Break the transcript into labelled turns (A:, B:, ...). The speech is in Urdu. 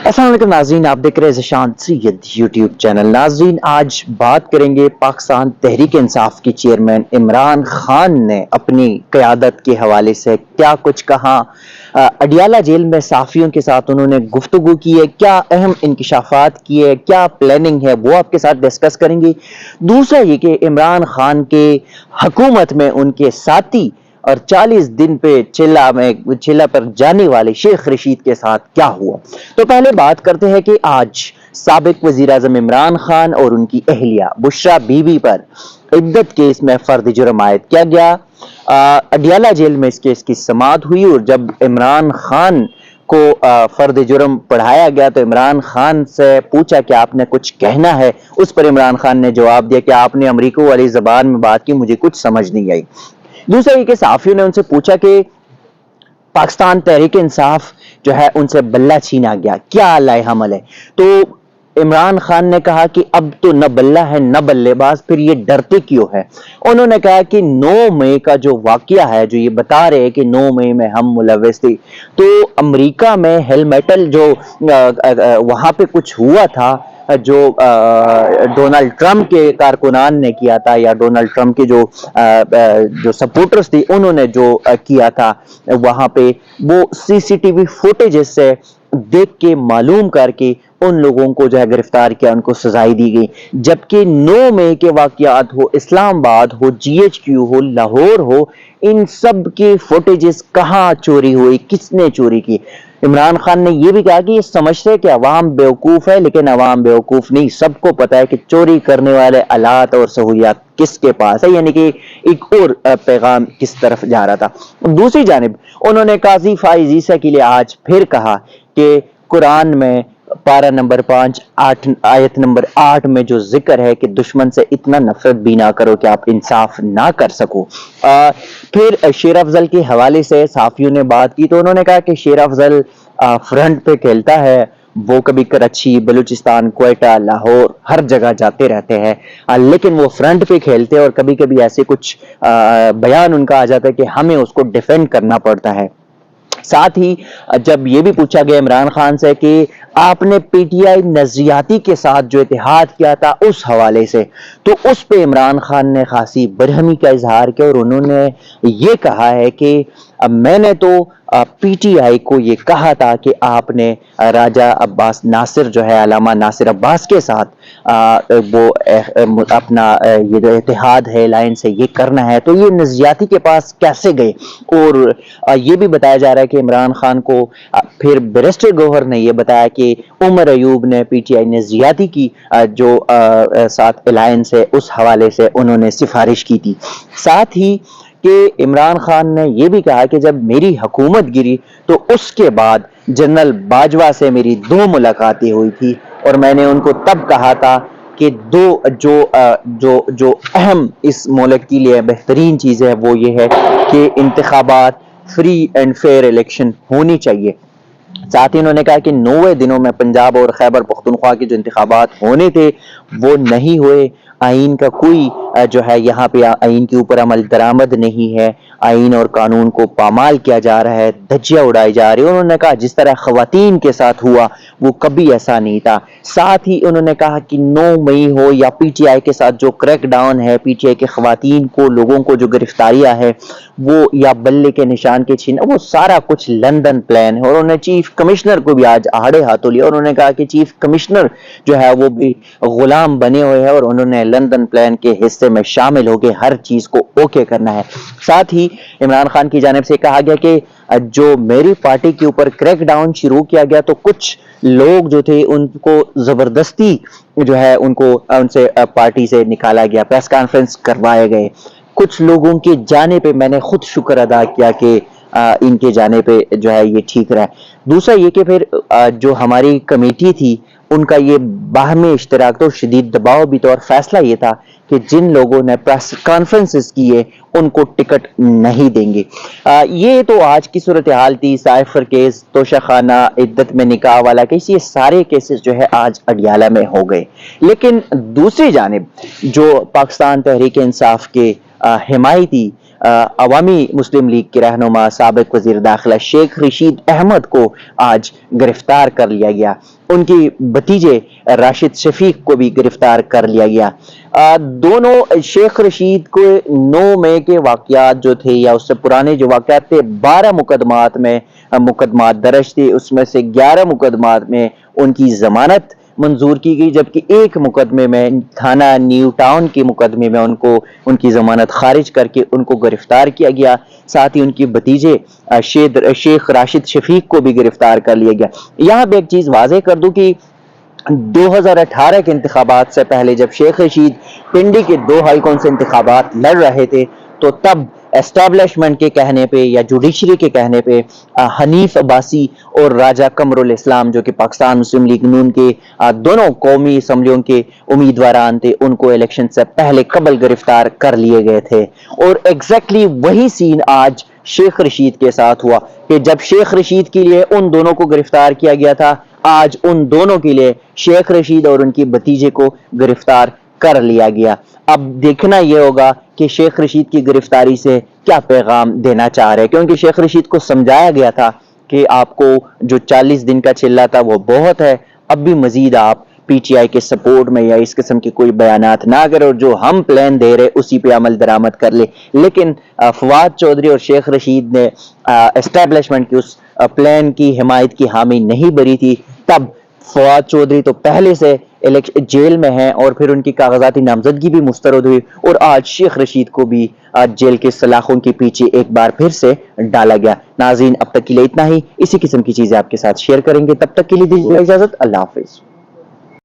A: السلام علیکم ناظرین، آپ دیکھ رہے ہیں ذیشان سید یوٹیوب چینل۔ ناظرین، آج بات کریں گے پاکستان تحریک انصاف کی چیئرمین عمران خان نے اپنی قیادت کے حوالے سے کیا کچھ کہا۔ اڈیالہ جیل میں صحافیوں کے ساتھ انہوں نے گفتگو کی ہے، کیا اہم انکشافات کیے، کیا پلاننگ ہے، وہ آپ کے ساتھ ڈسکس کریں گے۔ دوسرا یہ کہ عمران خان کے حکومت میں ان کے ساتھی اور 40 دن پہ چلہ پر جانے والے شیخ رشید کے ساتھ کیا ہوا۔ تو پہلے بات کرتے ہیں کہ آج سابق وزیر اعظم عمران خان اور ان کی اہلیہ بشرا بی بی پر عدت کیس میں فرد جرم عائد کیا گیا۔ اڈیالہ جیل میں اس کیس کی سماعت ہوئی اور جب عمران خان کو فرد جرم پڑھایا گیا تو عمران خان سے پوچھا کہ آپ نے کچھ کہنا ہے۔ اس پر عمران خان نے جواب دیا کہ آپ نے امریکہ والی زبان میں بات کی، مجھے کچھ سمجھ نہیں آئی۔ دوسرا یہ کہ صحافیوں نے ان سے پوچھا کہ پاکستان تحریک انصاف جو ہے ان سے بلہ چھینا گیا، کیا لائے حمل ہے؟ تو عمران خان نے کہا کہ اب تو نہ بلہ ہے نہ بلے باز، پھر یہ ڈرتے کیوں ہے؟ انہوں نے کہا کہ 9 مئی کا جو واقعہ ہے، جو یہ بتا رہے ہیں کہ 9 مئی میں ہم ملوث تھے، تو امریکہ میں ہیل میٹل جو وہاں پہ کچھ ہوا تھا، جو ڈونلڈ ٹرمپ کے کارکنان نے کیا تھا یا ڈونلڈ ٹرمپ کے جو سپورٹرز تھے انہوں نے جو کیا تھا وہاں پہ، وہ سی سی ٹی وی فوٹیجز سے دیکھ کے معلوم کر کے ان لوگوں کو جو ہے گرفتار کیا، ان کو سزائی دی گئی۔ جبکہ 9 مئی کے واقعات ہو، اسلام آباد ہو، جی ایچ کیو ہو، لاہور ہو، ان سب کی فوٹیجز کہاں چوری ہوئی، کس نے چوری کی؟ عمران خان نے یہ بھی کہا کہ یہ سمجھتے کہ عوام بیوقوف ہے، لیکن عوام بیوقوف نہیں، سب کو پتا ہے کہ چوری کرنے والے آلات اور سہولیات کس کے پاس ہے، یعنی کہ ایک اور پیغام کس طرف جا رہا تھا۔ دوسری جانب انہوں نے قاضی فائز عیسیٰ کے لیے آج پھر کہا کہ قرآن میں پارہ نمبر 5 آیت نمبر 8 میں جو ذکر ہے کہ دشمن سے اتنا نفرت بھی نہ کرو کہ آپ انصاف نہ کر سکو۔ پھر شیر افضل کے حوالے سے صحافیوں نے بات کی تو انہوں نے کہا کہ شیر افضل فرنٹ پہ کھیلتا ہے، وہ کبھی کراچی، بلوچستان، کوئٹہ، لاہور ہر جگہ جاتے رہتے ہیں، لیکن وہ فرنٹ پہ کھیلتے ہیں اور کبھی کبھی ایسے کچھ بیان ان کا آ جاتا ہے کہ ہمیں اس کو ڈیفینڈ کرنا پڑتا ہے۔ ساتھ ہی جب یہ بھی پوچھا گیا عمران خان سے کہ آپ نے پی ٹی آئی نظریاتی کے ساتھ جو اتحاد کیا تھا اس حوالے سے، تو اس پہ عمران خان نے خاصی برہمی کا اظہار کیا اور انہوں نے یہ کہا ہے کہ میں نے تو پی ٹی آئی کو یہ کہا تھا کہ آپ نے راجہ عباس ناصر جو ہے، علامہ ناصر عباس کے ساتھ وہ اپنا یہ جو اتحاد ہے، الائنس ہے، یہ کرنا ہے، تو یہ نظریاتی کے پاس کیسے گئے؟ اور یہ بھی بتایا جا رہا ہے کہ عمران خان کو پھر بیرسٹر گوہر نے یہ بتایا کہ عمر ایوب نے پی ٹی آئی نظریاتی کی جو ساتھ الائنس ہے اس حوالے سے انہوں نے سفارش کی تھی۔ ساتھ ہی کہ عمران خان نے یہ بھی کہا کہ جب میری حکومت گری تو اس کے بعد جنرل باجوہ سے میری 2 ملاقاتیں ہوئی تھی اور میں نے ان کو تب کہا تھا کہ جو اہم اس ملک کے لیے بہترین چیز ہے وہ یہ ہے کہ انتخابات فری اینڈ فیئر الیکشن ہونی چاہیے۔ ساتھ ہی انہوں نے کہا کہ 90 دنوں میں پنجاب اور خیبر پختونخوا کے جو انتخابات ہونے تھے وہ نہیں ہوئے، آئین کا کوئی جو ہے یہاں پہ آئین کے اوپر عمل درآمد نہیں ہے، آئین اور قانون کو پامال کیا جا رہا ہے، دھجیاں اڑائی جا رہی ہیں۔ انہوں نے کہا جس طرح خواتین کے ساتھ ہوا وہ کبھی ایسا نہیں تھا۔ ساتھ ہی انہوں نے کہا کہ 9 مئی ہو یا پی ٹی آئی کے ساتھ جو کریک ڈاؤن ہے، پی ٹی آئی کے خواتین کو، لوگوں کو جو گرفتاریاں ہے وہ یا بلے کے نشان کے چھین، وہ سارا کچھ لندن پلان ہے۔ اور انہوں نے چیف کمشنر کو بھی آج آڑے ہاتھوں لیا اور انہوں نے کہا کہ چیف کمشنر جو ہے وہ بھی غلام بنے ہوئے ہیں اور انہوں نے لندن پلان کے حصے میں شامل ہو کے ہر چیز کو اوکے کرنا ہے۔ ساتھ ہی عمران خان کی جانب سے کہا گیا کہ جو میری پارٹی کے اوپر کریک ڈاؤن شروع کیا گیا تو کچھ لوگ جو تھے ان کو زبردستی جو ہے ان سے پارٹی سے نکالا گیا، پریس کانفرنس کروائے گئے۔ کچھ لوگوں کے جانے پہ میں نے خود شکر ادا کیا کہ ان کے جانے پہ جو ہے یہ ٹھیک رہا۔ دوسرا یہ کہ پھر جو ہماری کمیٹی تھی ان کا یہ باہمی اشتراک تو شدید دباؤ بھی تھا اور فیصلہ یہ تھا کہ جن لوگوں نے پریس کانفرنسز کیے ان کو ٹکٹ نہیں دیں گے۔ یہ تو آج کی صورتحال تھی۔ سائفر کیس، توشہ خانہ، عدت میں نکاح والا کیس، یہ سارے کیسز جو ہے آج اڈیالہ میں ہو گئے۔ لیکن دوسری جانب جو پاکستان تحریک انصاف کے حمایتی عوامی مسلم لیگ کے رہنما سابق وزیر داخلہ شیخ رشید احمد کو آج گرفتار کر لیا گیا، ان کی بھتیجے راشد شفیق کو بھی گرفتار کر لیا گیا۔ دونوں شیخ رشید کو 9 مئی کے واقعات جو تھے یا اس سے پرانے جو واقعات تھے 12 مقدمات درج تھے، اس میں سے 11 مقدمات میں ان کی ضمانت منظور کی گئی، جبکہ ایک مقدمے میں تھانہ نیو ٹاؤن کے مقدمے میں ان کی ضمانت خارج کر کے ان کو گرفتار کیا گیا۔ ساتھ ہی ان کے بھتیجے شیخ راشد شفیق کو بھی گرفتار کر لیا گیا۔ یہاں پہ ایک چیز واضح کر دوں کہ 2018 کے انتخابات سے پہلے جب شیخ رشید پنڈی کے 2 ہائی کون سے انتخابات لڑ رہے تھے تو تب اسٹیبلشمنٹ کے کہنے پہ یا جوڈیشری کے کہنے پہ حنیف عباسی اور راجہ قمر الاسلام جو کہ پاکستان مسلم لیگ نون کے دونوں قومی اسمبلیوں کے امیدواران تھے، ان کو الیکشن سے قبل گرفتار کر لیے گئے تھے۔ اور ایگزیکٹلی وہی سین آج شیخ رشید کے ساتھ ہوا کہ جب شیخ رشید کے لیے ان دونوں کو گرفتار کیا گیا تھا، آج ان دونوں کے لیے شیخ رشید اور ان کی بھتیجے کو گرفتار کر لیا گیا۔ اب دیکھنا یہ ہوگا کہ شیخ رشید کی گرفتاری سے کیا پیغام دینا چاہ رہے ہیں، کیونکہ شیخ رشید کو سمجھایا گیا تھا کہ آپ کو جو 40 دن کا چلہ تھا وہ بہت ہے، اب بھی مزید آپ پی ٹی آئی کے سپورٹ میں یا اس قسم کے کوئی بیانات نہ کرے اور جو ہم پلان دے رہے اسی پہ عمل درآمد کر لے۔ لیکن فواد چودھری اور شیخ رشید نے اسٹیبلشمنٹ کی اس پلان کی حمایت کی حامی نہیں بھری تھی، تب فواد چودھری تو پہلے سے جیل میں ہیں اور پھر ان کی کاغذاتی نامزدگی بھی مسترد ہوئی، اور آج شیخ رشید کو بھی جیل کے سلاخوں کے پیچھے ایک بار پھر سے ڈالا گیا۔ ناظرین اب تک کے لیے اتنا ہی، اسی قسم کی چیزیں آپ کے ساتھ شیئر کریں گے، تب تک کے لیے دیجیے اجازت، اللہ حافظ۔